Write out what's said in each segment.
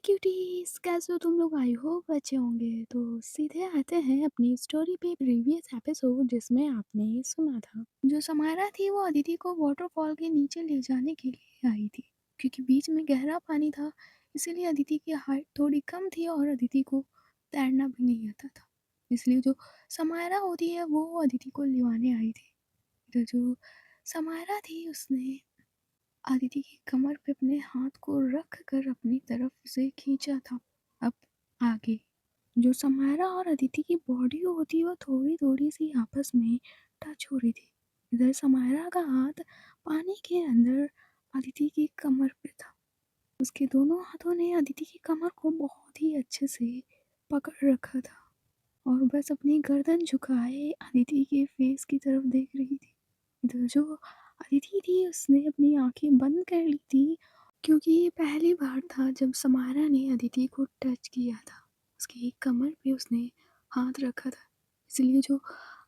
हाय cuties, कैसे हो तुम लोग? आई होप अच्छे होंगे। तो सीधे आते हैं अपनी स्टोरी पे, प्रीवियस एपिसोड जिसमें आपने सुना था जो समारा थी वो अदिति को वाटरफॉल के नीचे ले जाने के लिए आई थी, क्योंकि बीच में गहरा पानी था। इसीलिए अदिति की हाइट थोड़ी कम थी और अदिति को तैरना भी नहीं आता था। इसलिए जो समारा होती है वो अदिति को लिवाने आई थी। तो जो समारा थी उसने अदिति की कमर पे अपने हाथ को रख कर अपनी तरफ उसे खींचा था। अब आगे जो समारा और अदिति की बॉडी होती है वो थोड़ी थोड़ी सी आपस में टच हो रही थी। इधर समारा का हाथ पानी के अंदर अदिति की कमर पे था। उसके दोनों हाथों ने अदिति की कमर को बहुत ही अच्छे से पकड़ रखा था और बस अपनी गर्दन झुकाए अदिति के फेस की तरफ देख रही थी। इधर जो अदिति थी उसने अपनी आंखें बंद कर ली थी, क्योंकि ये पहली बार था जब समारा ने अदिति को टच किया था। उसकी कमर पे उसने हाथ रखा था। इसलिए जो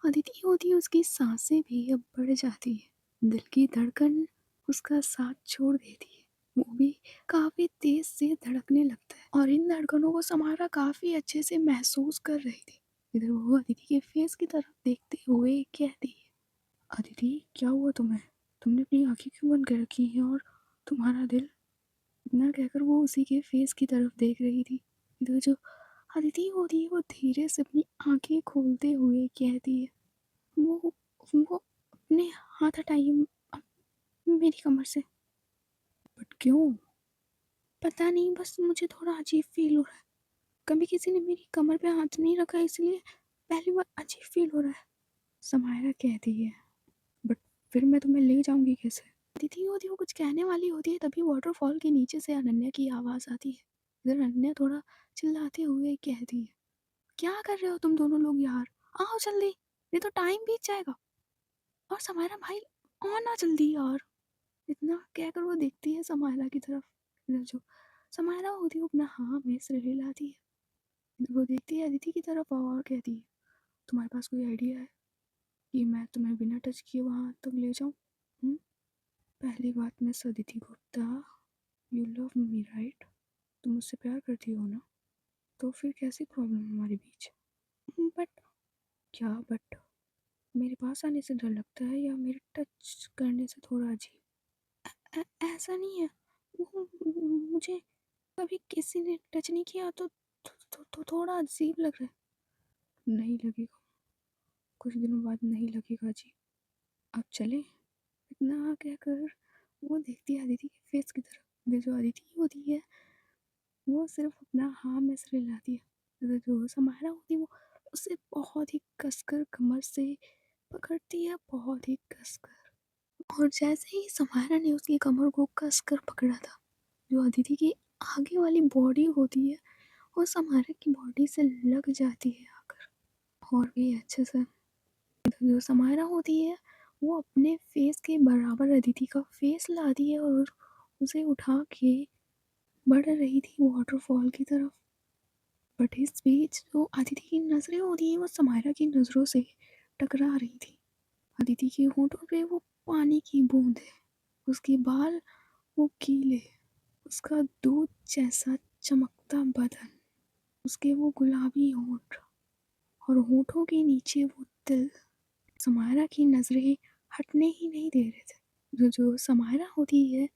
अदिति होती है उसकी सांसें भी अब बढ़ जाती है, दिल की धड़कन उसका साथ छोड़ देती है, वो भी काफी तेज से धड़कने लगता है और इन धड़कनों को समारा काफी अच्छे से महसूस कर रही थी। इधर वो अदिति के फेस की तरफ देखते हुए कहती है, अदिति क्या हुआ तुम्हें? तुमने अपनी आंखें क्यों बंद कर रखी हैं और तुम्हारा दिल? इतना कहकर वो उसी के फेस की तरफ देख रही थी। इधर जो अदिति होती है वो धीरे से अपनी आंखें खोलते हुए कहती है, वो अपने हाथ हटाइए मेरी कमर से। बट क्यों? पता नहीं, बस मुझे थोड़ा अजीब फील हो रहा है। कभी किसी ने मेरी कमर पे हाथ नहीं रखा, इसलिए पहली बार अजीब फील हो रहा है। समायरा कहती है, बट फिर मैं तुम्हें ले जाऊंगी कैसे? दीदी होती वो कुछ कहने वाली होती है, तभी वाटरफॉल के नीचे से अनन्या की आवाज़ आती है। इधर अनन्या थोड़ा चिल्लाते हुए कहती है, क्या कर रहे हो तुम दोनों लोग यार? आओ जल्दी, नहीं तो टाइम बीत जाएगा। और समायरा भाई आना जल्दी यार। इतना कहकर वो देखती है समायरा की तरफ। इधर जो समायरा होती है वो अपना हाँ में सिर हिलाती है। इधर वो देखती है अदिति की तरफ और कहती है, तुम्हारे पास कोई आइडिया है कि मैं तुम्हें बिना टच किए वहाँ तक ले जाऊँ? पहली बात, मैं Aditi Gupta, you love me right? तुम मुझसे प्यार करती हो ना? तो फिर कैसी प्रॉब्लम हमारे बीच? बट क्या बट? मेरे पास आने से डर लगता है या मेरे टच करने से थोड़ा अजीब? ऐसा नहीं है। मुझे कभी किसी ने टच नहीं किया तो थोड़ा अजीब लग रहा है। नहीं लगेगा, कुछ दिनों बाद नहीं लगेगा अजीब। अब चले? इतना कहकर वो देखती है अदिति के फेस की तरफ। जो अदिति होती है वो सिर्फ अपना हाँ में सिर हिलाती है। जो समायरा होती है वो उसे बहुत ही कसकर कमर से पकड़ती है, बहुत ही कसकर। और जैसे ही समायरा ने उसकी कमर को कसकर पकड़ा था, जो अदिति की आगे वाली बॉडी होती है वो समायरा की बॉडी से लग जाती है आकर, और भी अच्छे से। जो समायरा होती है वो अपने फेस के बराबर अदिति का फेस लाती है और उसे उठा के बढ़ रही थी वाटरफॉल की तरफ। बट इस बीच जो अदिति की नज़रें होती हैं वो समायरा की नज़रों से टकरा रही थी। अदिति के होठों पे वो पानी की बूंद है, उसके बाल वो गीले, उसका दूध जैसा चमकता बदन, उसके वो गुलाबी होठ और होठों के नीचे वो तिल। समायरा की नज़रें हटने ही नहीं दे रहे थे। जो समायरा होती है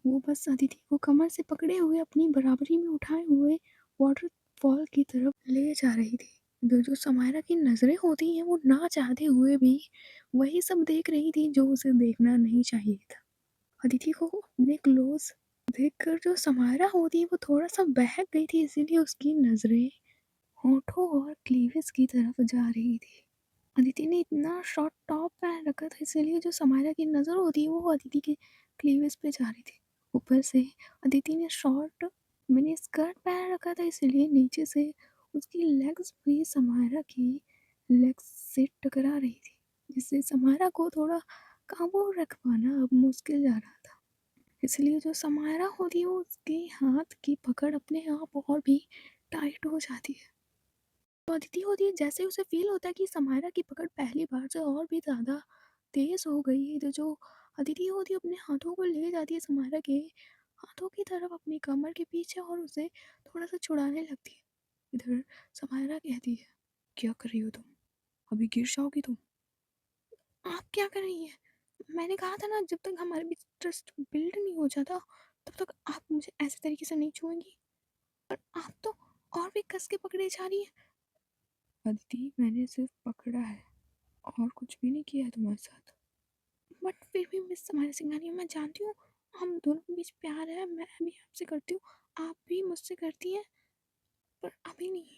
वो बस अदिति को कमर से पकड़े हुए अपनी बराबरी में उठाए हुए वाटरफॉल की तरफ ले जा रही थी। जो समायरा की नज़रें होती हैं वो ना चाहते हुए भी वही सब देख रही थी जो उसे देखना नहीं चाहिए था। अदिति को अपने क्लोज देखकर जो समायरा होती है वो थोड़ा सा बहक गई थी, इसीलिए उसकी नज़रें होठों और क्लीवेज की तरफ जा रही थी। अदिति ने इतना शॉर्ट टॉप पहन रखा था, इसीलिए जो समायरा की नज़र होती है वो अदिति के क्लीवेज पे जा रही थी। ऊपर से अदिति ने शॉर्ट मिनी स्कर्ट पहन रखा था, इसलिए नीचे से उसकी लेग्स भी समायरा की लेग्स से टकरा रही थी, जिससे समायरा को थोड़ा काबू रख पाना अब मुश्किल जा रहा था। इसलिए जो समायरा होती है उसके हाथ की पकड़ अपने आप और भी टाइट हो जाती है। तो अदिति होती है जैसे उसे फील होता है कि समायरा की पकड़ पहली बार से और भी ज़्यादा तेज़ हो गई है, तो जो अदिति होती है अपने हाथों को ले जाती है समायरा के हाथों की तरफ अपनी कमर के पीछे और उसे थोड़ा-सा छुड़ाने लगती है। इधर समायरा कहती है, "क्या कर रही हो तुम? अभी गिर जाओगी तुम।" "आप क्या कर रही हैं? मैंने कहा था ना जब तक हमारे बीच ट्रस्ट बिल्ड नहीं हो जाता, तब तक आप मुझे ऐसे तरीके से नहीं छुएँगी। पर आप तो और भी कस के पकड़े जा रही हैं।" "अदिति, मैंने सिर्फ पकड़ा है और कुछ भी नहीं किया है तुम्हारे साथ।" "बट फिर भी मिस समायरा सिंघानिया, मैं जानती हूँ हम दोनों के बीच प्यार है, मैं भी आपसे करती हूँ, आप भी मुझसे करती हैं, पर अभी नहीं,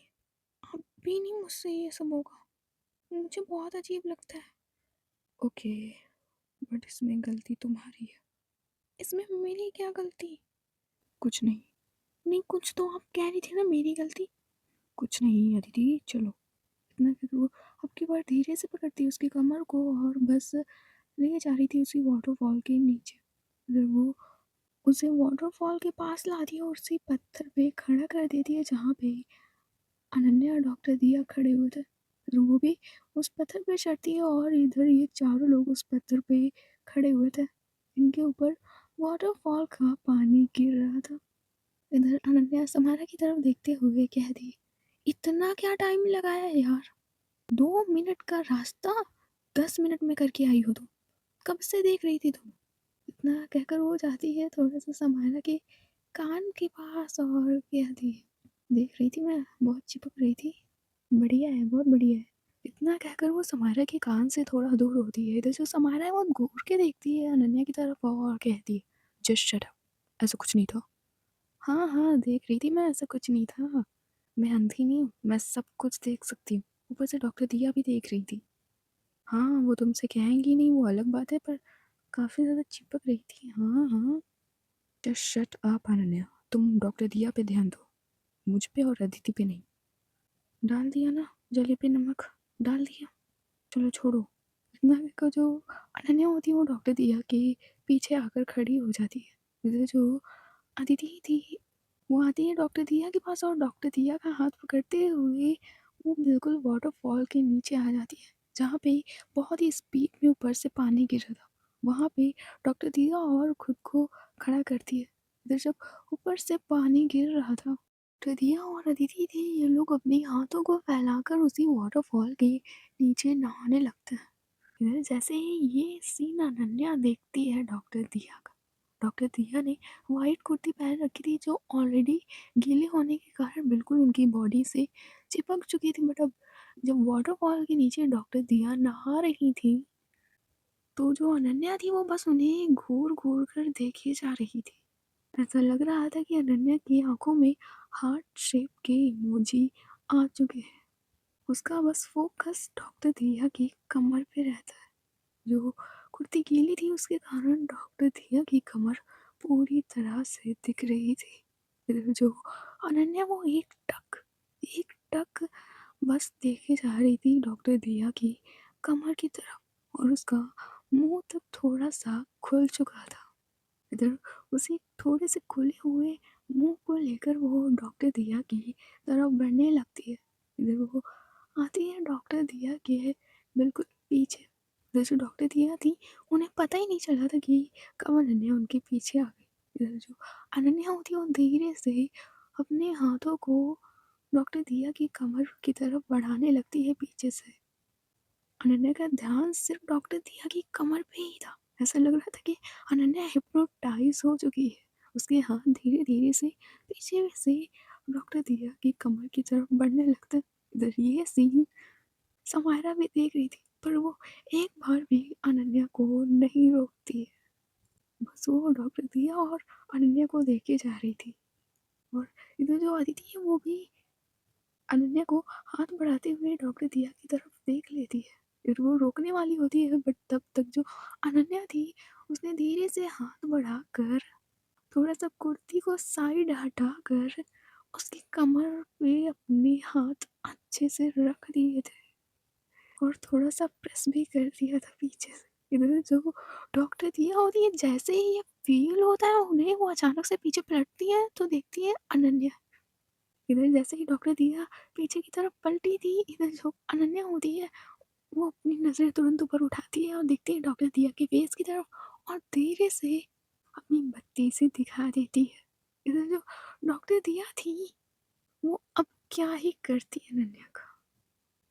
अभी नहीं मुझसे ये सब होगा। मुझे बहुत अजीब लगता है।" "ओके, बट इसमें गलती तुम्हारी है।" "इसमें मेरी क्या गलती?" "कुछ नहीं।" "नहीं, कुछ तो आप कह रही थी ना मेरी गलती।" "कुछ नहीं अदिति, चलो।" इतना फिर वो अब की बार धीरे से पकड़ती है उसकी कमर को और बस ले जा रही थी उसी वाटरफॉल के नीचे। फिर वो उसे वाटरफॉल के पास लाती है और उसी पत्थर पे खड़ा कर देती है जहाँ पे अनन्या और डॉक्टर दिया खड़े हुए थे। फिर वो भी उस पत्थर पे चढ़ती है और इधर ये चारों लोग उस पत्थर पे खड़े हुए थे। इनके ऊपर वाटरफॉल का पानी गिर रहा था। इधर अनन्या समारा की तरफ देखते हुए कहती, "इतना क्या टाइम लगाया है यार? 2 मिनट का रास्ता 10 मिनट में करके आई हो तुम। कब से देख रही थी तुम?" इतना कहकर वो जाती है थोड़ा सा समारा के कान के पास और कहती है, "देख रही थी मैं, बहुत चिपक रही थी। बढ़िया है, बहुत बढ़िया है।" इतना कहकर वो समारा के कान से थोड़ा दूर होती है। इधर जो समारा है वो घूर के देखती है अनन्या की तरफ और कहती है, "जस्ट शट अप, ऐसा कुछ नहीं था।" "हाँ हाँ, देख रही थी मैं, ऐसा कुछ नहीं था। मैं अंधी नहीं हूँ, मैं सब कुछ देख सकती हूँ। ऊपर से डॉक्टर दिया भी देख रही थी। हाँ, वो तुमसे कहेंगी नहीं वो अलग बात है, पर काफ़ी ज़्यादा चिपक रही थी। हाँ हाँ।" "जस्ट शट अप अनन्या, तुम डॉक्टर दिया पे ध्यान दो, मुझ पे और अदिति पे नहीं।" "डाल दिया ना जले पे नमक, डाल दिया। चलो छोड़ो।" इतना को जो अनन्या होती है वो डॉक्टर दिया के पीछे आकर खड़ी हो जाती है। इधर जो अदिति थी वो आती है डॉक्टर दिया के पास और डॉक्टर दिया का हाथ पकड़ते हुए वो बिल्कुल वाटरफॉल के नीचे आ जाती है जहाँ पे बहुत ही स्पीड में ऊपर से पानी गिर रहा था। वहाँ पे डॉक्टर दिया और खुद को खड़ा करती है। इधर जब ऊपर से पानी गिर रहा था तो दिया और अदिति थे ये लोग अपने हाथों को फैलाकर उसी वाटरफॉल के नीचे नहाने लगते हैं। इधर जैसे ही ये सीन अनन्या देखती है डॉक्टर दिया का, डॉक्टर दिया ने वाइट कुर्ती पहन रखी थी जो ऑलरेडी गीले होने के कारण बिल्कुल उनकी बॉडी से चिपक चुकी थी। बट अब जब वाटरफॉल के नीचे डॉक्टर दिया नहा रही थी तो जो अनन्या थी वो बस उन्हें घूर घूर कर देखे जा रही थी। ऐसा लग रहा था कि अनन्या की आंखों में हार्ट शेप के इमोजी आ चुके हैं। उसका बस फोकस डॉक्टर दिया की कमर पे रहता है। जो कुर्ती गीली थी उसके कारण डॉक्टर दिया की कमर पूरी तरह से दिख रही थी। फिर जो अनन्या वो एक टक बस देखे जा रही थी डॉक्टर दिया की कमर की तरफ और उसका मुंह तब थोड़ा सा खुल चुका था। इधर उसी थोड़े से खुले हुए मुंह को लेकर वो डॉक्टर दिया की तरफ बढ़ने लगती है। इधर वो आती है डॉक्टर दिया के बिल्कुल पीछे। इधर जो डॉक्टर दिया थी उन्हें पता ही नहीं चला था कि कब अनन्या उनके पीछे आ गई। इधर जो अनन्या होती है वो धीरे से अपने हाथों को डॉक्टर दिया की कमर की तरफ बढ़ाने लगती है पीछे से। अनन्या का ध्यान सिर्फ डॉक्टर दिया की कमर पे ही था। ऐसा लग रहा था कि अनन्या हिप्नोटाइज हो चुकी है। उसके हाथ धीरे धीरे से पीछे से डॉक्टर दिया की कमर की तरफ बढ़ने लगता है। इधर ये सीन समायरा भी देख रही थी पर वो एक बार भी अनन्या को नहीं रोकती है। बस वो डॉक्टर दिया और अनन्या को देखे जा रही थी। और इधर जो अदिति है वो भी अनन्या को हाथ बढ़ाते हुए डॉक्टर दिया की तरफ देख लेती है। फिर वो रोकने वाली होती है बट तब तक जो अनन्या थी उसने धीरे से हाथ बढ़ाकर थोड़ा सा कुर्ती को साइड हटाकर उसकी कमर पे अपने हाथ अच्छे से रख दिए थे और थोड़ा सा प्रेस भी कर दिया था पीछे से। इधर जो डॉक्टर दिया होती है जैसे ही ये फील होता है उन्हें वो अचानक से पीछे पलटती है तो देखती है अनन्या। इधर जैसे ही डॉक्टर दिया पीछे की तरफ पलटी थी इधर जो अनन्या होती है वो अपनी नज़र तुरंत ऊपर उठाती है और देखती है डॉक्टर दिया के फेस की तरफ और धीरे से अपनी बत्ती से दिखा देती है। इधर जो डॉक्टर दिया थी, वो अब क्या ही करती अनन्या का,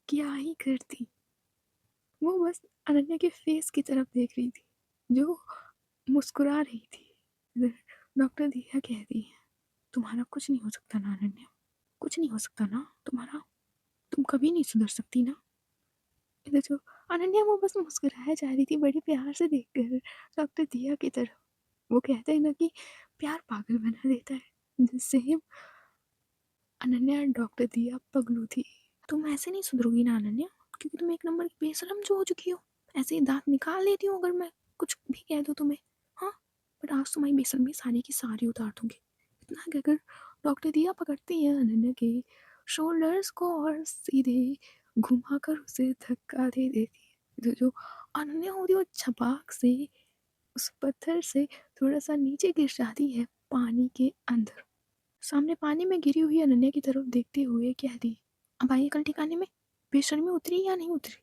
क्या ही करती। वो बस अनन्या के फेस की तरफ देख रही थी, जो मुस्कुरा रही थी। इधर डॉक्टर दिया कहती है, तुम्हारा कुछ नहीं हो सकता ना अनन्या, कुछ नहीं हो सकता ना तुम्हारा, तुम कभी नहीं सुधर सकती ना। इधर जो अनन्या वो बस मुस्कुराया जा रही थी बड़े प्यार से देखकर डॉक्टर दिया की तरफ। वो कहते हैं ना कि प्यार पागल बना देता है, सेम अनन्या डॉक्टर दिया पगलू थी। तुम ऐसे नहीं सुधरोगी ना अनन्या, क्योंकि तुम एक नंबर की बेशरम जो हो चुकी हो। ऐसे ही दांत निकाल लेती हूँ अगर मैं कुछ भी कह दूँ तुम्हें। हाँ, बट आज तुम्हारी बेशर्मी सारी की सारी उतार दूंगी। इतना कहकर डॉक्टर दिया पकड़ती है अनन्या के शोल्डर्स को और सीधे घुमाकर उसे धक्का दे देती है। तो जो अनन्या होती है वो छपाक से उस पत्थर से थोड़ा सा नीचे गिर जाती है पानी के अंदर। सामने पानी में गिरी हुई अनन्या की तरफ देखते हुए कहती, अब आई कल ठिकाने में, बेशर्मी उतरी या नहीं उतरी।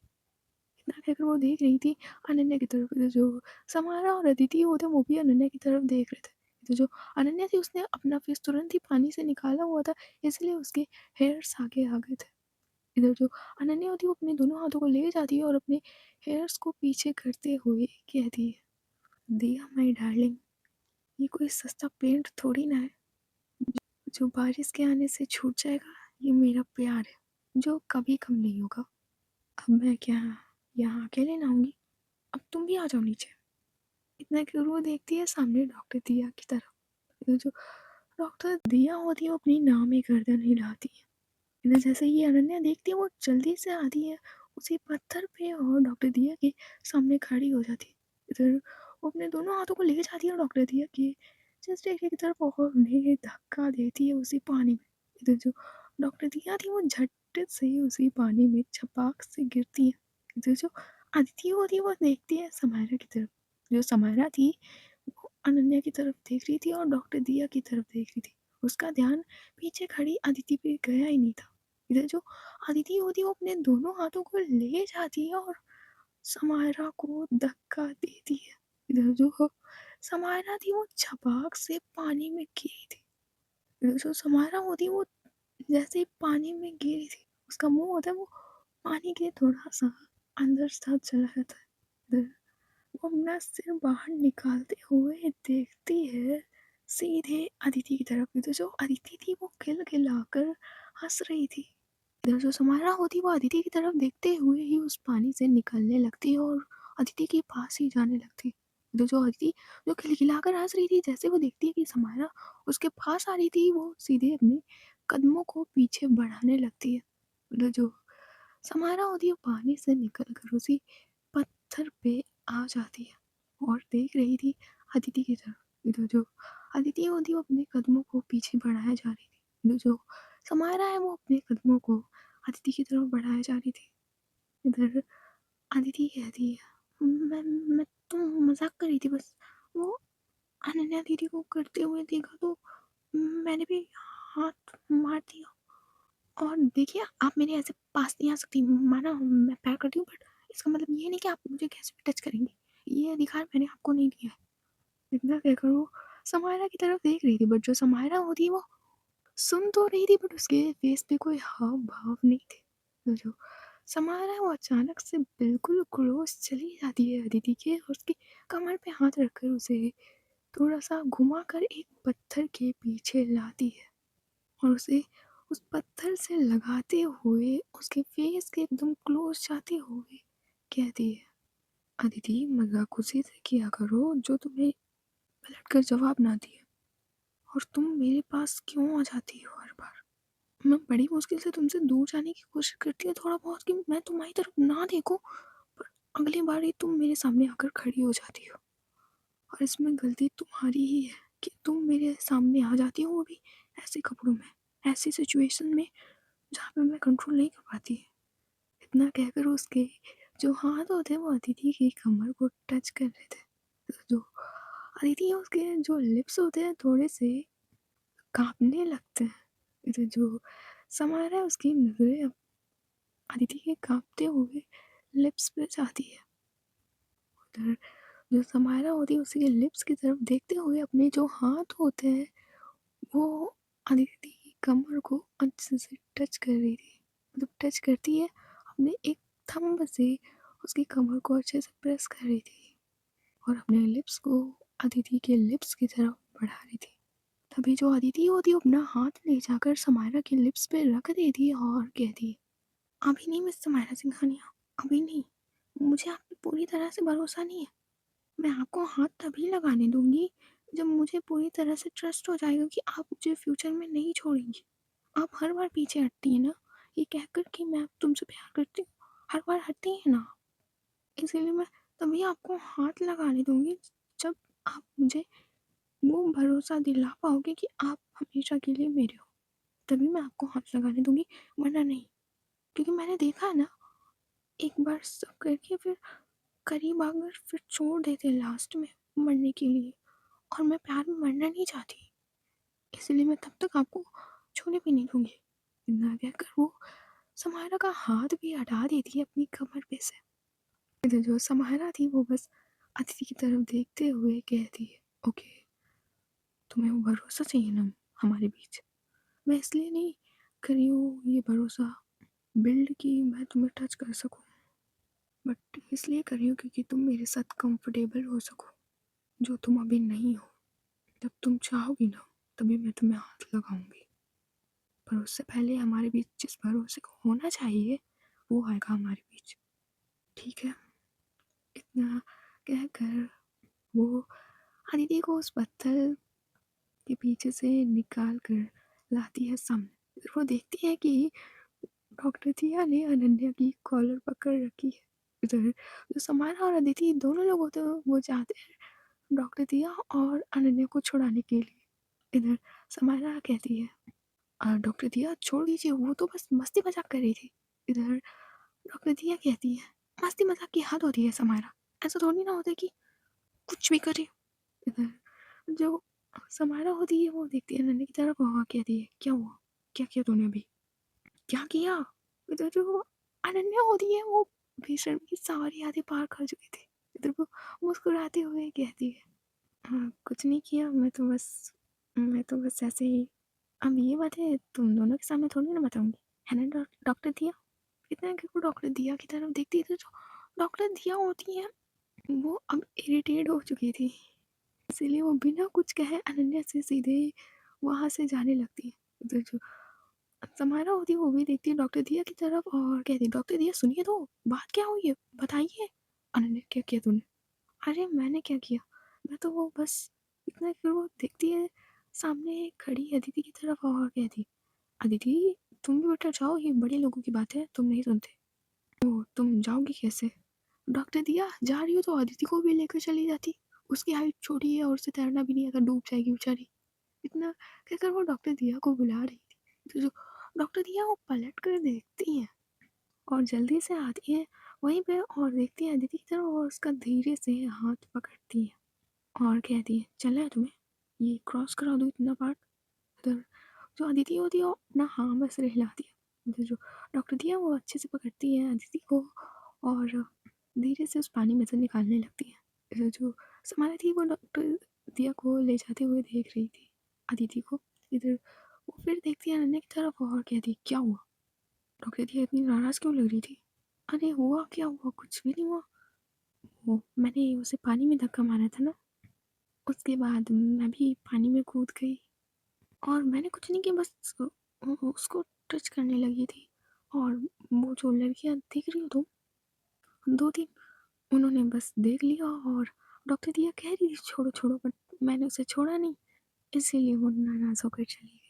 इतना कहकर वो देख रही थी अनन्या की तरफ। तो जो समारा और अदिति होते वो भी अनन्या की तरफ देख रहे थे। तो जो अनन्या थी उसने अपना फेस तुरंत ही पानी से निकाला हुआ था, इसलिए उसके हेयर्स आगे आ गए थे। इधर जो अनन्या होती है वो अपने दोनों हाथों को ले जाती है और अपने हेयर्स को पीछे करते हुए कहती है, दिया माई डार्लिंग, ये कोई सस्ता पेंट थोड़ी ना है जो बारिश के आने से छूट जाएगा। ये मेरा प्यार है जो कभी कम नहीं होगा। अब मैं क्या यहाँ अकेले नहाऊंगी, अब तुम भी आ जाओ नीचे। इतना कि वो देखती है सामने डॉक्टर दिया की तरफ। तो जो डॉक्टर दिया होती है वो अपनी नाव में गर्दन हिलाती है। इधर जैसे ही अनन्या देखती है वो जल्दी से आती है उसी पत्थर पे और डॉक्टर दिया के सामने खड़ी हो जाती है। इधर वो अपने दोनों हाथों को ले जाती है डॉक्टर दिया के जस्ट एक तरफ और उन्हें धक्का देती है उसी पानी में। इधर जो डॉक्टर दिया थी वो झट से उसी पानी में छपाक से गिरती है। इधर जो अदिति होती है वो देखती है समायरा की तरफ। जो समायरा थी वो अनन्या की तरफ देख रही थी और डॉक्टर दिया की तरफ देख रही थी। उसका ध्यान पीछे खड़ी अदिति पे गया ही नहीं था। इधर जो अदिति होती है वो अपने दोनों हाथों को ले जाती है और समायरा को धक्का देती है। इधर जो समायरा थी वो छपाक से पानी में गिरी थी। इधर जो समायरा होती है वो जैसे ही पानी में गिरी थी उसका मुंह होता है वो पानी के थोड़ा सा अंदर सा चला जाता है। इधर वो अपना सिर बाहर निकालते हुए देखती है सीधे अदिति की तरफ। इधर जो अदिति थी वो खिलखिलाकर हंस रही थी। इधर जो समारा होती वो अदिति की तरफ देखते हुए ही उस पानी से निकलने लगती है और अदिति के पास ही जाने लगती। इधर जो अदिति जो खिलखिलाकर हंस रही थी जैसे वो देखती है कि समारा उसके पास आ रही थी वो सीधे अपने कदमों को पीछे बढ़ाने लगती है। इधर जो समारा होती है पानी से निकल कर उसी पत्थर पे आ जाती है और देख रही थी अदिति की तरफ। इधर जो अदिति होती है वो अपने कदमों को पीछे बढ़ाया जा रही थी। इधर जो समारा है वो अपने कदमों को अदिति की तरफ बढ़ाया जा रही थी। इधर अदिति कहती है, मैं तो मजाक कर रही थी बस, वो अनन्या दीदी को करते हुए देखा तो मैंने भी हाथ मार दिया। और देखिए आप मेरे ऐसे पास नहीं आ सकती, माना मैं प्यार करती हूँ बट इसका मतलब ये नहीं कि आप मुझे कैसे भी टच करेंगे, ये अधिकार मैंने आपको नहीं दिया है। इतना कहकर वो समायरा की तरफ देख रही थी बट जो समायरा होती है वो सुन तो रही थी बट उसके फेस पे कोई हाव भाव नहीं थे। तो जो समायरा है वो अचानक से बिल्कुल क्लोज चली जाती है अदिति के और उसकी कमर पे हाथ रखकर उसे थोड़ा सा घुमा कर एक पत्थर के पीछे लाती है और उसे उस पत्थर से लगाते हुए उसके फेस के एकदम क्लोज जाते हुए कहती है, अदिति मजाक उसी से किया करो जो तुम्हें पलट कर जवाब ना दिए, और तुम मेरे पास क्यों आ जाती हो हर बार। मैं बड़ी मुश्किल से तुमसे दूर जाने की कोशिश करती हूँ थोड़ा बहुत कि मैं तुम्हारी तरफ ना देखूं, पर अगली बार ही तुम मेरे सामने आकर खड़ी हो जाती हो। और इसमें गलती तुम्हारी ही है कि तुम मेरे सामने आ जाती हो वो भी ऐसे कपड़ों में, ऐसी सिचुएशन में जहाँ पे मैं कंट्रोल नहीं कर पाती। इतना कहकर उसके जो हाथ होते हैं वो अदिति की कमर को टच कर रहे थे। जो अदिति है उसके जो लिप्स होते हैं थोड़े से कांपने लगते हैं। इधर जो समारा है उसकी नजरें अब अदिति के कांपते हुए लिप्स पे जाती है। उधर जो समायरा होती है उसी के लिप्स की तरफ देखते हुए अपने जो हाथ होते हैं वो अदिति की कमर को अच्छे से टच कर रही थी। मतलब टच करती है, अपने एक थंब से उसकी कमर को अच्छे से प्रेस कर रही थी और अपने लिप्स को अदिति के लिप्स की तरफ बढ़ा रही थी। तभी जो अदिति होती है वो अपना हाथ ले जाकर समायरा के लिप्स पे रख देती है और कहती है, अभी नहीं मिस समायरा सिंघानिया, अभी नहीं। मुझे आप पे पूरी तरह से भरोसा नहीं है। मैं आपको हाथ तभी लगाने दूंगी जब मुझे पूरी तरह से ट्रस्ट हो जाएगा कि आप मुझे फ्यूचर में नहीं छोड़ेंगी। आप हर बार पीछे हटती हैं ना, ये कहकर कि मैं तुमसे प्यार करती हूँ, हर बार हटती हैं ना। इसीलिए मैं तभी आपको हाथ लगाने दूंगी जब आप मुझे वो भरोसा दिला पाओगे कि आप हमेशा के लिए मेरे हो। तभी मैं आपको हाथ लगाने दूंगी, वरना नहीं। क्योंकि मैंने देखा है ना, एक बार सब करके फिर करीब आकर फिर छोड़ देते लास्ट में मरने के लिए। और मैं प्यार में मरना नहीं चाहती, इसलिए मैं तब तक आपको छूने भी नहीं दूंगी। इतना कहकर वो समायरा का हाथ भी हटा देती है अपनी कमर पे से। इधर जो समायरा थी वो बस अदिति की तरफ देखते हुए कहती है, ओके, तुम्हें वो भरोसा चाहिए ना हमारे बीच। मैं इसलिए नहीं कर रही हूँ ये भरोसा बिल्ड कि मैं तुम्हें टच कर सकूँ, बट इसलिए कर रही हूँ क्योंकि तुम मेरे साथ कंफर्टेबल हो सको, जो तुम अभी नहीं हो। जब तुम चाहोगी ना तभी मैं तुम्हें हाथ लगाऊंगी, पर उससे पहले हमारे बीच जिस भरोसे को होना चाहिए वो आएगा हमारे बीच, ठीक है। इतना कहकर वो अदिति को उस पत्थर के पीछे से निकाल कर लाती है सामने। फिर वो देखती है कि डॉक्टर दिया ने अनन्या की कॉलर पकड़ रखी है। इधर जो समारा और अदिति दोनों लोग होते हैं वो चाहते हैं डॉक्टर दिया और अनन्या को छुड़ाने के लिए। इधर समारा कहती है, डॉक्टर दिया छोड़ दीजिए, वो तो बस मस्ती मजाक कर रही थी। इधर डॉक्टर दिया कहती है, मस्ती मजाक की हद होती है समारा, ऐसा थोड़ी ना होता है कि कुछ भी करे। इधर जो समारा होती है वो देखती है नन्हे की तरफ और कहती है, क्या हुआ, क्या किया तूने अभी, क्या किया। इधर जो अनन्या होती है वो बेशर्मी की सारी यादें पार कर चुकी थी। इधर वो मुस्कुराते हुए कहती है, हाँ कुछ नहीं किया, मैं तो बस ऐसे ही। अब ये बात है तुम दोनों के सामने थोड़ी ना बताऊंगी, है ना डॉक्टर दिया। इतना कि वो डॉक्टर दिया की तरफ देखती थी, जो डॉक्टर दिया होती है वो अब इरिटेट हो चुकी थी। इसीलिए वो बिना कुछ कहे अनन्या से सीधे वहां से जाने लगती है। तो जो समारा होती है वो भी देखती है डॉक्टर दिया की तरफ और कहती है, डॉक्टर दिया सुनिए तो, बात क्या हुई है बताइए। अनन्या, क्या किया तूने। अरे मैंने क्या किया, मैं तो वो बस। इतना फिर वो देखती है सामने खड़ी अदिति की तरफ और कहती, अदिति तुम भी बेटा जाओ, ये बड़े लोगों की बात है, तुम नहीं सुनते। ओ तुम जाओगी कैसे। डॉक्टर दिया जा रही हो तो अदिति को भी लेकर चली जाती, उसकी हाइट छोटी है और उसे तैरना भी नहीं आता, डूब जाएगी बेचारी। इतना कहकर वो डॉक्टर दिया को बुला रही थी। तो जो डॉक्टर दिया वो पलट कर देखती है और जल्दी से आती है वहीं पे और देखती है अदिति की तरफ और उसका धीरे से हाथ पकड़ती है और कहती है, चलना है तुम्हें, ये क्रॉस करा दो इतना पार्ट। उधर जो अदिति होती है वो अपना हाँ बस हिलाती है। उधर जो डॉक्टर दिया वो अच्छे से पकड़ती है अदिति को और धीरे से उस पानी में से निकालने लगती है। इधर जो समारा थी वो डॉक्टर दिया को ले जाते हुए देख रही थी अदिति को। इधर वो फिर देखती है अनन्या की तरफ और कहती है, क्या हुआ। डॉक्टर दिया इतनी नाराज क्यों लग रही थी। अरे हुआ क्या, हुआ कुछ भी नहीं हुआ। वो मैंने उसे पानी में धक्का मारा था ना, उसके बाद मैं भी पानी में कूद गई और मैंने कुछ नहीं किया, बस उसको टच करने लगी थी। और वो जो लड़कियां देख रही हो तुम, दो तीन, उन्होंने बस देख लिया और डॉक्टर दिया कह रही थी छोड़ो छोड़ो, बट मैंने उसे छोड़ा नहीं, इसीलिए वो नाराज होकर चली गई।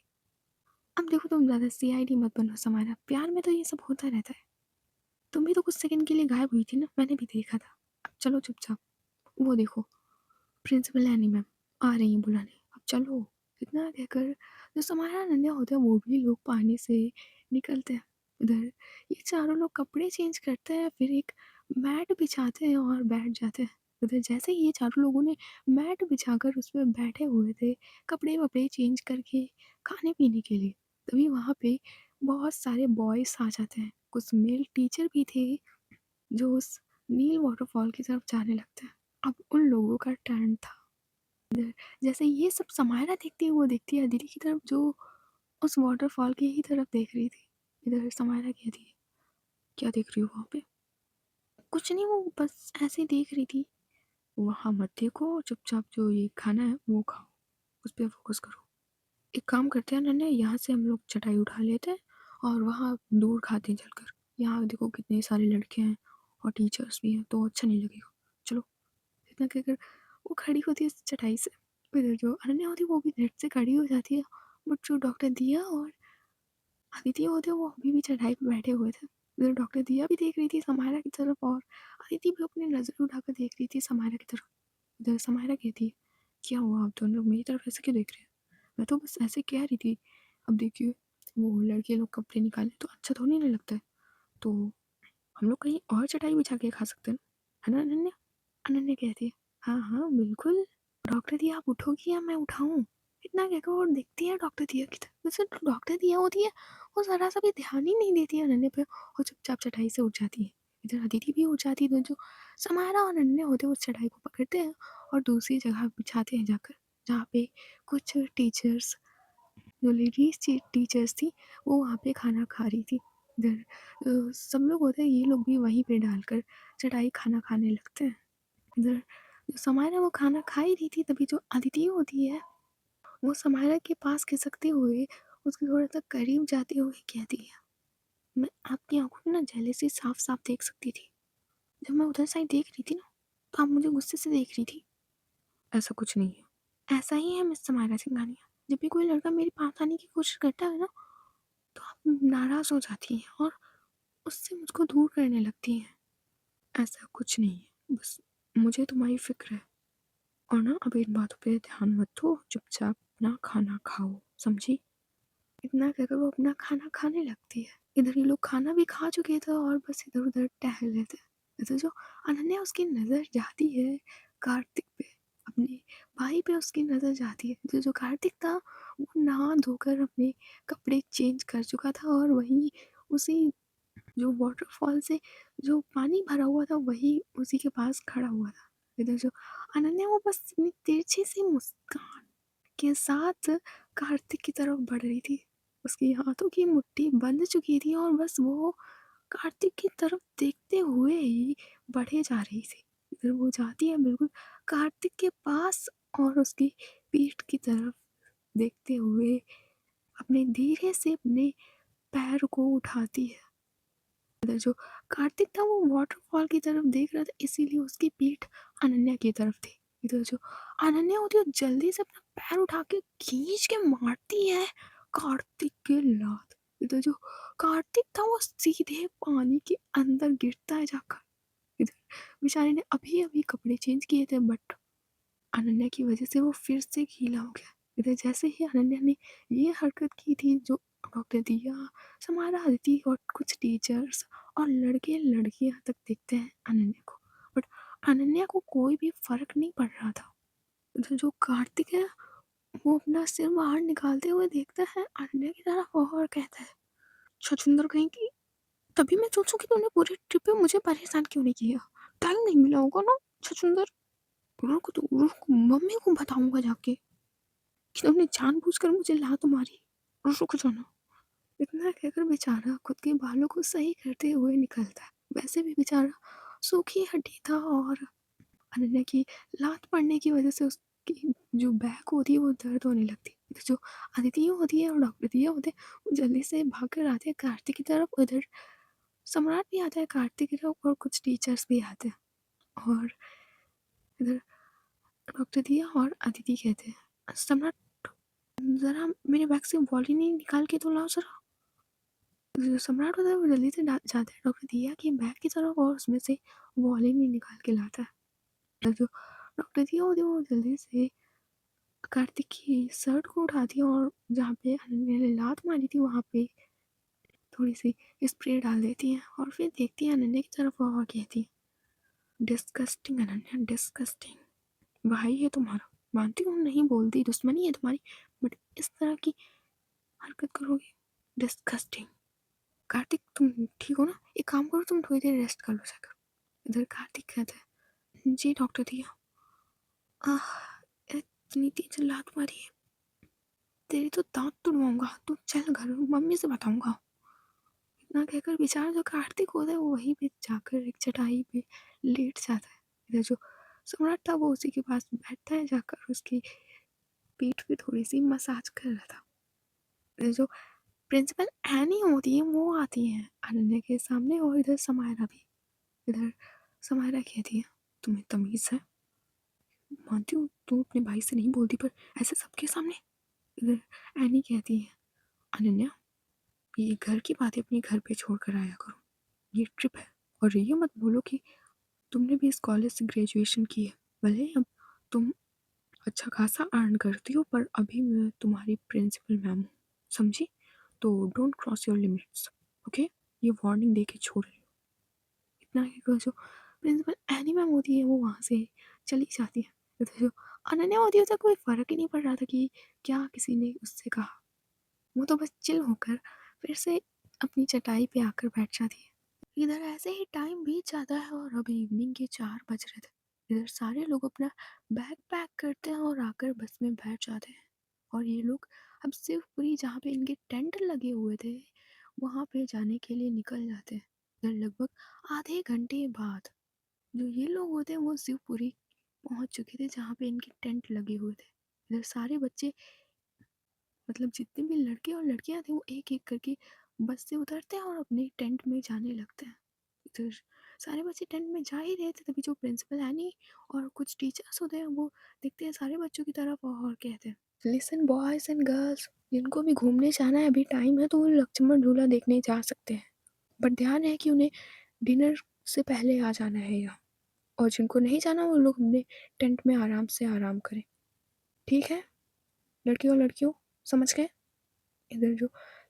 अब देखो तुम ज़्यादा सीआईडी मत बनो समारा, प्यार में तो ये सब होता रहता है। तुम भी तो कुछ सेकंड के लिए गायब हुई थी ना, मैंने भी देखा था। अब चलो चुपचाप, वो देखो प्रिंसिपल एनी मैम आ रही हैं बुलाने, अब चलो। इतना कहकर जो समारा नन्हे होते हैं वो भी लोग पानी से निकलते हैं। उधर ये चारों लोग कपड़े चेंज करते हैं, फिर एक मैट बिछाते हैं और बैठ जाते हैं। उधर जैसे ही ये चारों लोगों ने मैट बिछाकर उसमें बैठे हुए थे कपड़े वपड़े चेंज करके खाने पीने के लिए, तभी वहाँ पे बहुत सारे बॉयज आ जाते हैं, कुछ मेल टीचर भी थे जो उस नील वाटरफॉल की तरफ जाने लगते हैं। अब उन लोगों का टर्न था। इधर जैसे ये सब समायरा देखती है, वो देखती है अदिति की तरफ जो उस वाटरफॉल की ही तरफ देख रही थी। इधर समायरा कहती है, क्या देख रही हो वहाँ पे? कुछ नहीं, वो बस ऐसे ही देख रही थी। वहाँ मत देखो, चुपचाप जो ये खाना है वो खाओ, उस पर फोकस करो। एक काम करते हैं नन्हे, यहाँ से हम लोग चटाई उठा लेते हैं और वहाँ दूर खाते हैं चलकर। यहाँ देखो कितने सारे लड़के हैं और टीचर्स भी हैं, तो अच्छा नहीं लगेगा। चलो। इतना कहकर वो खड़ी होती है चटाई से। इधर जो अनन्या होती है वो भी झट से खड़ी हो जाती है। बट जो डॉक्टर दिया और अदिति होते वो अभी भी चटाई पे बैठे हुए थे। इधर डॉक्टर दिया भी देख रही थी समायरा की तरफ और अदिति भी अपनी नजर उठाकर देख रही थी समायरा की तरफ। इधर समायरा कहती है, क्या हुआ आप दोनों लोग मेरी तरफ ऐसे क्यों देख रहे हैं? मैं तो बस ऐसे कह रही थी। अब देखिए, वो लड़के लोग कपड़े निकाले तो अच्छा थोड़ी नहीं लगता है। तो हम लोग कहीं और चटाई बिछा के खा सकते हैं, है ना अनन्या? अनन्या कहती है, हाँ हाँ बिल्कुल। डॉक्टर दिया आप उठोगी या मैं उठाऊं? इतना कहकर और देखती है डॉक्टर दिया की तरफ। वैसे डॉक्टर दिया होती है, वो जरा सा भी ध्यान ही नहीं देती है अनन्या पे और चुपचाप चटाई से उठ जाती है। इधर अदिति भी उठ जाती है। तो जो समारा और अनन्या होते हैं उस चटाई को पकड़ते हैं और दूसरी जगह बिछाते हैं जाकर, जहाँ पे कुछ टीचर्स, जो लेडीज टीचर्स थी, वो वहाँ पे खाना खा रही थी। इधर सब लोग होते हैं, ये लोग भी वहीं पे डालकर चटाई खाना खाने लगते हैं। इधर जो समायरा वो खाना खा ही रही थी, तभी जो अदिति होती है वो समायरा के पास खिसकते हुए उसके थोड़ा सा करीब जाते हुए कहती है, मैं आपकी आंखों में ना जेलेसी साफ साफ देख सकती थी। जब मैं उधर साइड देख रही थी ना, तो आप मुझे गुस्से से देख रही थी। ऐसा कुछ नहीं है। ऐसा ही है मिस समायरा सिंघानिया, जब भी कोई लड़का मेरे पास आने की कोशिश करता है ना, तो आप नाराज हो जाती हैं और उससे मुझको दूर करने लगती हैं। ऐसा कुछ नहीं है, बस मुझे तुम्हारी फिक्र है। और ना अब इन बातों पे ध्यान मत दो, चुपचाप अपना खाना खाओ, समझी? इतना कहकर वो अपना खाना खाने लगती है। इधर ये लोग खाना भी खा चुके थे और बस इधर उधर टहल रहे थे। तो जो अनन्या, उसकी नजर जाती है कार्तिक पे, अपने भाई पे उसकी नजर जाती है। जो कार्तिक था वो नहा धोकर अपने कपड़े चेंज कर चुका था और वही उसी जो वाटरफॉल से जो पानी भरा हुआ था वही उसी के पास खड़ा हुआ था। इधर जो अनन्या, वो बस अपनी तिरछी सी मुस्कान के साथ कार्तिक की तरफ बढ़ रही थी। उसकी हाथों की मुट्ठी बंध चुकी थी और बस वो कार्तिक की तरफ देखते हुए ही बढ़े जा रही थी। फिर वो जाती है बिल्कुल कार्तिक के पास और उसकी पीठ की तरफ देखते हुए अपने धीरे से अपने पैर को उठाती है। इधर जो कार्तिक था वो वाटरफॉल की तरफ देख रहा था, इसीलिए उसकी पीठ अनन्या की तरफ थी। इधर जो अनन्या होती है वो जल्दी से अपना पैर उठा के खींच के मारती है कार्तिक के लात। इधर जो कार्तिक था वो सीधे पानी के अंदर गिरता है जाकर। इधर बेचारे ने अभी अभी कपड़े चेंज किए थे, बट अनन्या की वजह से वो फिर से गीला हो गया। इधर जैसे ही अनन्या ने ये हरकत की थी, जो डॉक्टर दिया, समारा, अदिति और कुछ टीचर्स और लड़के लड़कियां तक देखते हैं अनन्या को, बट अनन्या को कोई भी फर्क नहीं पड़ रहा था। इधर जो कार्तिक है वो अपना सिर बाहर निकालते हुए देखता है अनन्या की तरफ और कहता है, छछुंदर कहीं की, तभी मैं सोचूं कि तूने पूरी ट्रिप पे मुझे परेशान क्यों नहीं किया। टाइम नहीं मिला होगा ना छछुंदर? रुक तो रुक, मम्मी को बताऊंगा जाके कि तुमने जानबूझकर मुझे लात मारी। रुक जाना। इतना कहकर बेचारा खुद के बालों को सही करते हुए निकलता है। वैसे भी बेचारा सूखी हड्डी था और अनन्या की लात पड़ने की वजह से उसकी जो बैक होती है वो दर्द होने लगती है। तो जो अदिति होती है और डॉक्टर दिया होते हैं वो जल्दी से भाग कर आते हैं कार्तिक की तरफ। उधर सम्राट भी आता है कार्तिक की तरफ और कुछ टीचर्स भी आते हैं। और इधर डॉक्टर दिया और अदिति कहते हैं, सम्राट जरा मेरे बैग से वॉलिनी निकाल के तो लाओ जरा। जो सम्राट होता है वो जल्दी से जाता है डॉक्टर दिया की बैग की तरफ और उसमें से वॉलिनी निकाल के लाता है। जो डॉक्टर दिया होती है वो जल्दी से कार्तिक की शर्ट को उठाती है और जहाँ पे अनन्या ने लात मारी थी वहाँ पे थोड़ी सी स्प्रे डाल देती है और फिर देखती है अनन्या की तरफ और कहती है, डिस्कस्टिंग अनन्या, डिस्कस्टिंग। भाई है तुम्हारा, मानती हूँ नहीं बोलती, दुश्मनी है तुम्हारी, बट इस तरह की हरकत करोगे, डिस्कस्टिंग। कार्तिक तुम ठीक हो ना? एक काम करो, तुम थोड़ी देर रेस्ट कर लो जाकर। इधर कार्तिक कहता है, जी डॉक्टर दिया। आह, इतनी तेज लात मारी है, तेरी तो दांत तुड़वाऊंगा, तू चल घर, मम्मी से बताऊंगा। इतना कहकर बेचारा जो कार्तिक होता है वो वहीं पे जाकर एक चटाई पे लेट जाता है। इधर जो सम्राट था वो उसी के पास बैठता है, जाकर उसकी पीठ पे थोड़ी सी मसाज कर रहा था। इधर जो प्रिंसिपल एनी होती है वो आती है अनन्या के सामने, और इधर समायरा भी। इधर समायरा कहती है, तुम्हें तमीज है? मानती हूँ तुम अपने भाई से नहीं बोलती, पर ऐसे सबके सामने। इधर एनी कहती है, अनन्या ये घर की बातें अपने घर पे छोड़ कर आया करो, ये ट्रिप है। और ये मत बोलो कि तुमने भी इस कॉलेज से ग्रेजुएशन की है। भले अब तुम अच्छा खासा अर्न करती हो, पर अभी मैं तुम्हारी प्रिंसिपल मैम हूँ, समझी? तो don't cross your limits, okay? ये वार्निंग दे के छोड़ रही हूँ। इतना कहकर जो प्रिंसिपल एनी मैम होती है वो वहाँ से चली जाती है। तो जो अनन्या होती है उसे कोई फ़र्क ही नहीं पड़ रहा था कि क्या किसी ने उससे कहा। वो तो बस चिल होकर फिर से अपनी चटाई पे आकर बैठ जाती है। इधर ऐसे ही टाइम बीत जाता है और अभी इवनिंग के 4 बज रहे थे। इधर सारे लोग अपना बैग पैक करते हैं और आकर बस में बैठ जाते हैं। और ये लोग अब शिवपुरी जहाँ पे इनके टेंट लगे हुए थे वहाँ पे जाने के लिए निकल जाते हैं। इधर लगभग आधे घंटे बाद जो ये लोग होते हैं वो शिवपुरी पहुँच चुके थे जहाँ पे इनके टेंट लगे हुए थे। इधर सारे बच्चे, मतलब जितने भी लड़के और लड़कियां थे वो एक एक करके बस से उतरते हैं और अपने टेंट में जाने लगते हैं। इधर सारे बच्चे टेंट में जा ही रहे थे तभी जो प्रिंसिपल एनी और कुछ टीचर्स होते हैं वो देखते हैं सारे बच्चों की तरफ और कहते हैं, लिसन बॉयज एंड गर्ल्स, जिनको भी घूमने जाना है अभी टाइम है तो वो लक्ष्मण झूला देखने जा सकते हैं, बट ध्यान है कि उन्हें डिनर से पहले आ जाना है यहाँ। और जिनको नहीं जाना वो लोग अपने टेंट में आराम से आराम करें, ठीक है लड़कियों और लड़कियों, समझ गए? इधर जो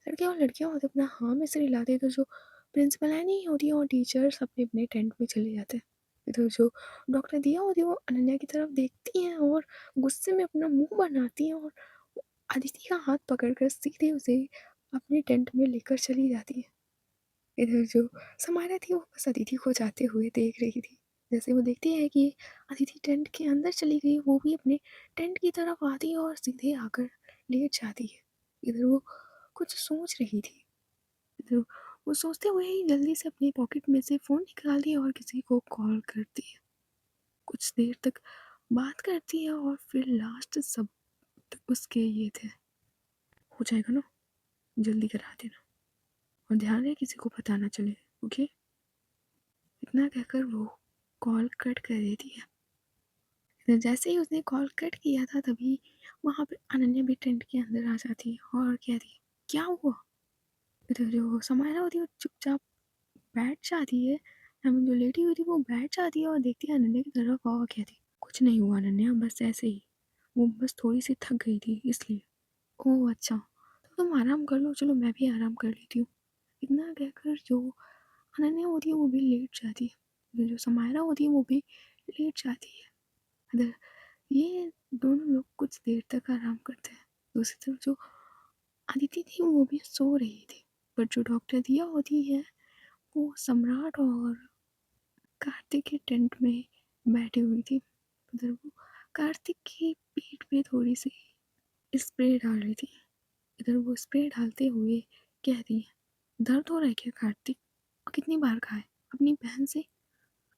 लड़के और लड़कियां होते अपना हाँ में सिर हिलाते, इधर जो प्रिंसिपल है नहीं होती है और टीचर्स अपने अपने टेंट में चले जाते हैं। इधर जो डॉक्टर दिया होती है वो अनन्या की तरफ देखती हैं और गुस्से में अपना मुंह बनाती हैं और अदिति का हाथ पकड़कर सीधे उसे अपने टेंट में लेकर चली जाती है। इधर जो समारा थी वो बस अदिति को जाते हुए देख रही थी। जैसे वो देखती है कि अदिति टेंट के अंदर चली गई, वो भी अपने टेंट की तरफ आती है और सीधे आकर लेट जाती है। इधर वो कुछ सोच रही थी। इधर वो सोचते हुए ही जल्दी से अपनी पॉकेट में से फ़ोन निकालती है और किसी को कॉल करती है। कुछ देर तक बात करती है और फिर लास्ट सब उसके ये थे, हो जाएगा ना, जल्दी करा देना और ध्यान रहे किसी को पता ना चले, ओके? इतना कहकर वो कॉल कट कर देती है। तो जैसे ही उसने कॉल कट किया था तभी वहाँ पे अनन्या भी टेंट के अंदर आ जाती है और कहती है, क्या हुआ? इधर जो समायरा होती है वो चुपचाप बैठ जाती है। जो लेटी हुई थी वो बैठ जाती है और देखती है अनन्या की तरफ और कहती है, कुछ नहीं हुआ अनन्या, बस ऐसे ही, वो बस थोड़ी सी थक गई थी इसलिए। ओह अच्छा, तो तुम आराम कर लो, चलो मैं भी आराम कर लेती हूँ। इतना कहकर जो अनन्या होती है वो भी लेट जाती है, जो समायरा होती है वो भी लेट जाती है। इधर ये दोनों लोग कुछ देर तक आराम करते हैं। दूसरी तरफ जो अदिति थी वो भी सो रही थी, पर जो डॉक्टर दिया होती है वो सम्राट और कार्तिक के टेंट में बैठी हुई थी। उधर वो कार्तिक की पीठ पे थोड़ी सी स्प्रे डाल रही थी। इधर वो स्प्रे डालते हुए कह रही है, दर्द हो रहा है क्या कार्तिक? और कितनी बार कहा है अपनी बहन से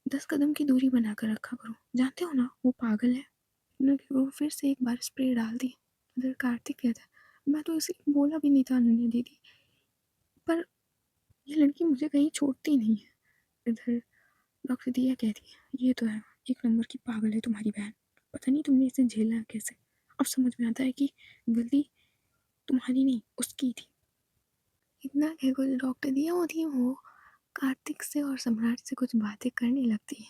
10 कदम की दूरी बनाकर रखा करो, जानते हो ना वो पागल है। वो फिर से एक बार स्प्रे डाल दी। इधर कार्तिक कहता है, मैं तो इसे बोला भी नहीं था अनन्या दीदी, पर ये लड़की मुझे कहीं छोड़ती नहीं है। इधर डॉक्टर दिया कहती है, ये तो है, एक नंबर की पागल है तुम्हारी बहन, पता नहीं तुमने इसे झेला कैसे। अब समझ में आता है कि गलती तुम्हारी नहीं उसकी थी। इतना कहकर डॉक्टर दिया होती है वो कार्तिक से और सम्राट से कुछ बातें करने लगती है।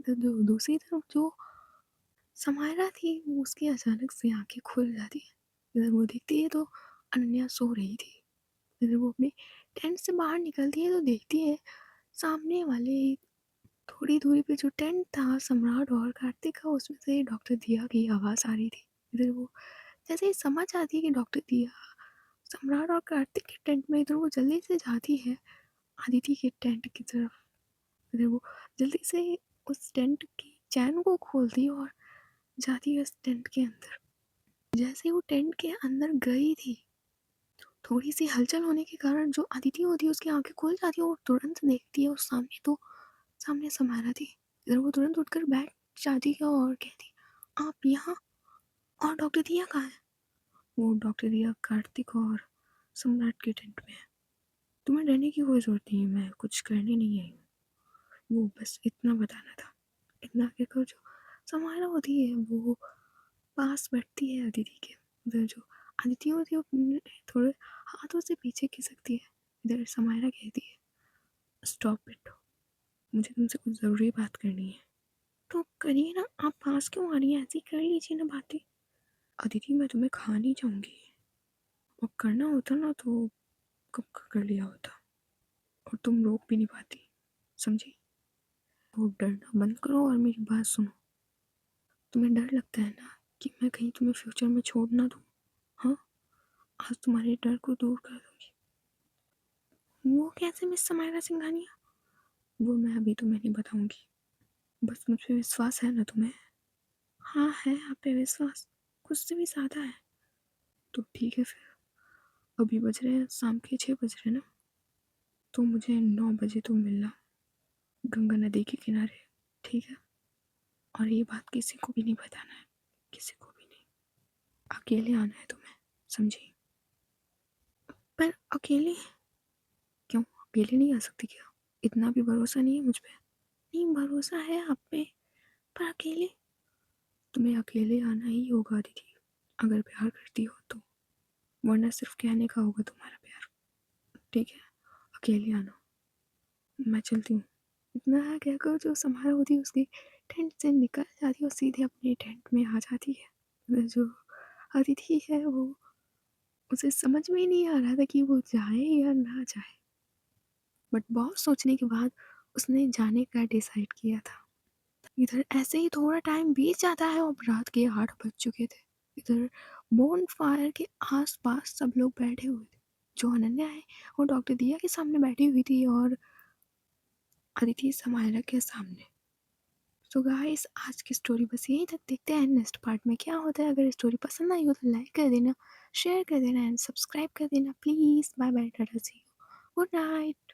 तो दूसरी तरफ जो समायरा थी वो उसकी अचानक से आंखें खुल जाती है। इधर वो देखती है तो अनन्या सो रही थी। इधर वो अपने टेंट से बाहर निकलती है तो देखती है सामने वाले थोड़ी दूरी पे जो टेंट था सम्राट और कार्तिक का उसमें से डॉक्टर दिया की आवाज़ आ रही थी। इधर वो जैसे ही समझ आती है कि डॉक्टर दिया सम्राट और कार्तिक के टेंट में, इधर वो जल्दी से जाती है आदिति के टेंट की तरफ। इधर वो जल्दी से उस टेंट की चैन को खोलती और जाती है उस टेंट के अंदर। जैसे ही वो टेंट के अंदर गई थी, थोड़ी सी हलचल होने के कारण जो अदिति होती है उसकी आंखें खुल जाती है और तुरंत देखती है उस सामने, तो सामने समारा थी। इधर वो तुरंत उठकर बैठ जाती है और कहती, आप यहाँ, और डॉक्टर दिया कहाँ है? वो डॉक्टर दिया कार्तिक और सम्राट के टेंट में है। तुम्हें डरने की कोई जरूरत नहीं है, मैं कुछ करने नहीं आई हूँ। वो बस इतना बताना था। इतना कहकर जो समारा होती है वो पास बैठती है अदिति के। उधर जो अदिति होती है वो अपने थोड़े हाथों से पीछे खिसकती है। इधर समारा कहती है, स्टॉप इट, मुझे तुमसे कुछ ज़रूरी बात करनी है। तो करिए ना, आप पास क्यों आ रही हैं? ऐसे ही कर लीजिए ना बातें। अदिति मैं तुम्हें खा नहीं चाहूँगी, और करना होता ना तो कब का कर लिया होता, और तुम रोक भी नहीं पाती, समझी? तो डरना बंद करो और मेरी बात सुनो। तुम्हें डर लगता है ना कि मैं कहीं तुम्हें फ्यूचर में छोड़ ना दूँ? हाँ, आज तुम्हारे डर को दूर कर दूँगी। वो कैसे मिस समायरा सिंघानिया? वो मैं अभी तुम्हें नहीं बताऊँगी, बस मुझ पे विश्वास है ना तुम्हें? हाँ है आप पे विश्वास, कुछ से भी ज़्यादा है। तो ठीक है फिर, अभी बज रहे हैं शाम के 6 बज रहे हैं ना, तो मुझे 9 बजे तो मिलना गंगा नदी के किनारे, ठीक है? और ये बात किसी को भी नहीं बताना है, किसी को भी नहीं। अकेले आना है तुम्हें, समझी? पर अकेले क्यों? अकेले नहीं आ सकती क्या? इतना भी भरोसा नहीं है मुझ पे? नहीं, भरोसा है आप पे, पर अकेले? तुम्हें अकेले आना ही होगा दीदी, अगर प्यार करती हो तो, वरना सिर्फ कहने का होगा तुम्हारा प्यार। ठीक है, अकेले आना, मैं चलती हूँ। इतना कहकर जो समारोह होती है उसकी टेंट से निकल जाती है और सीधे अपने टेंट में आ जाती है। जो अतिथि है वो, उसे समझ में ही नहीं आ रहा था कि वो जाए या ना जाए, बट बहुत सोचने के बाद उसने जाने का डिसाइड किया था। इधर ऐसे ही थोड़ा टाइम बीत जाता है और रात के 8 बज चुके थे। इधर बोन फायर के आस पास सब लोग बैठे हुए थे। जो अनन्या है वो डॉक्टर दिया के सामने बैठी हुई थी और अदिति समायरा के सामने। तो गाइस आज की स्टोरी बस यहीं तक, देखते हैं नेक्स्ट पार्ट में क्या होता है। अगर स्टोरी पसंद आई हो तो लाइक कर देना, शेयर कर देना एंड सब्सक्राइब कर देना please. Bye bye, tata, see you, good night.